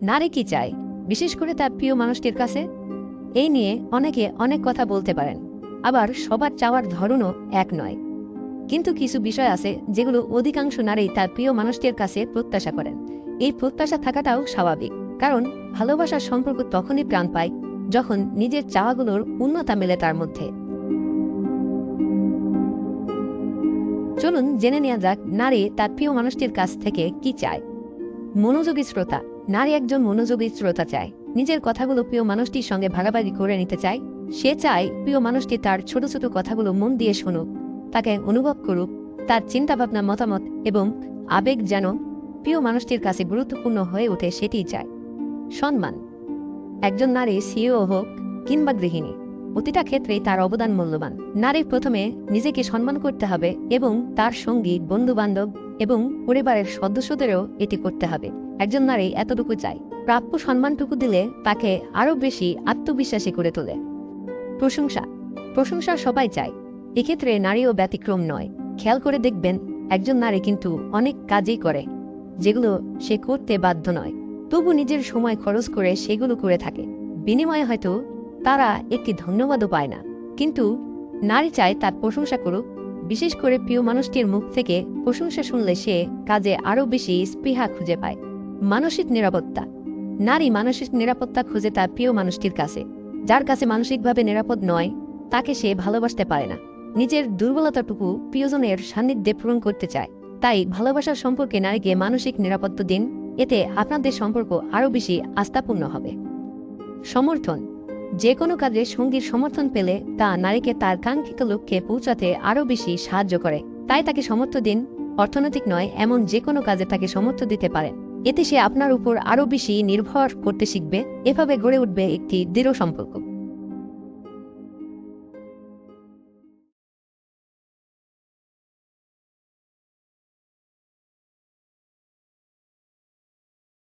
নারী কি চায়, বিশেষ করে তার প্রিয় মানুষটির কাছে? এই নিয়ে অনেকে অনেক কথা বলতে পারেন, আবার সবার চাওয়ার ধরনও এক নয়। কিন্তু কিছু বিষয় আছে যেগুলো অধিকাংশ নারী তার প্রিয় মানুষটির কাছে প্রত্যাশা করেন। এই প্রত্যাশা থাকাটাও স্বাভাবিক, কারণ ভালোবাসার সম্পর্ক তখনই প্রাণ পায় যখন নিজের চাওয়াগুলোর পূর্ণতা মেলে তার মধ্যে। চলুন জেনে নেওয়া যাক নারী তার প্রিয় মানুষটির কাছ থেকে কি চায়। মনোযোগী শ্রোতা। নারী একজন মনোযোগী শ্রোতা চায়। নিজের কথাগুলো প্রিয় মানুষটির সঙ্গে ভাগাভাগি করে নিতে চায়। সে চায় প্রিয় মানুষটি তার ছোট ছোট কথাগুলো মন দিয়ে শুনুক, তাকে অনুভব করুক, তার চিন্তাভাবনা, মতামত এবং আবেগ যেন প্রিয় মানুষটির কাছে গুরুত্বপূর্ণ হয়ে ওঠে, সেটিই চায়। সম্মান। একজন নারী সিইও হোক কিংবা গৃহিণী, প্রতিটা ক্ষেত্রেই তার অবদান মূল্যবান। নারীর প্রথমে নিজেকে সম্মান করতে হবে এবং তার সঙ্গী, বন্ধু বান্ধব এবং পরিবারের সদস্যদেরও এটি করতে হবে। একজন নারী এতটুকু চায়, প্রাপ্য সম্মানটুকু দিলে তাকে আরও বেশি আত্মবিশ্বাসী করে তোলে। প্রশংসা। প্রশংসা সবাই চায়, এক্ষেত্রে নারীও ব্যতিক্রম নয়। খেয়াল করে দেখবেন, একজন নারী কিন্তু অনেক কাজই করে যেগুলো সে করতে বাধ্য নয়, তবু নিজের সময় খরচ করে সেগুলো করে থাকে। বিনিময়ে হয়তো তারা একটি ধন্যবাদও পায় না, কিন্তু নারী চায় তার প্রশংসা করুক। বিশেষ করে প্রিয় মানুষটির মুখ থেকে প্রশংসা শুনলে সে কাজে আরও বেশি স্পৃহা খুঁজে পায়। মানসিক নিরাপত্তা। নারী মানসিক নিরাপত্তা খুঁজে তার প্রিয় মানুষটির কাছে। যার কাছে মানসিকভাবে নিরাপদ নয়, তাকে সে ভালোবাসতে পারে না। নিজের দুর্বলতাটুকু প্রিয়জনের সান্নিধ্যে পূরণ করতে চায়। তাই ভালোবাসার সম্পর্কে নারীকে মানসিক নিরাপত্তা দিন, এতে আপনাদের সম্পর্ক আরও বেশি আস্থাপূর্ণ হবে। সমর্থন। যে কোনো কাজে সঙ্গীর সমর্থন পেলে তা নারীকে তার কাঙ্ক্ষিত লক্ষ্যে পৌঁছাতে আরও বেশি সাহায্য করে। তাই তাকে সমর্থন দিন। অর্থনৈতিক নয়, এমন যে কোনো কাজে তাকে সমর্থন দিতে পারেন। এতে সে আপনার উপর আরও বেশি নির্ভর করতে শিখবে। এভাবে গড়ে উঠবে একটি দৃঢ় সম্পর্ক।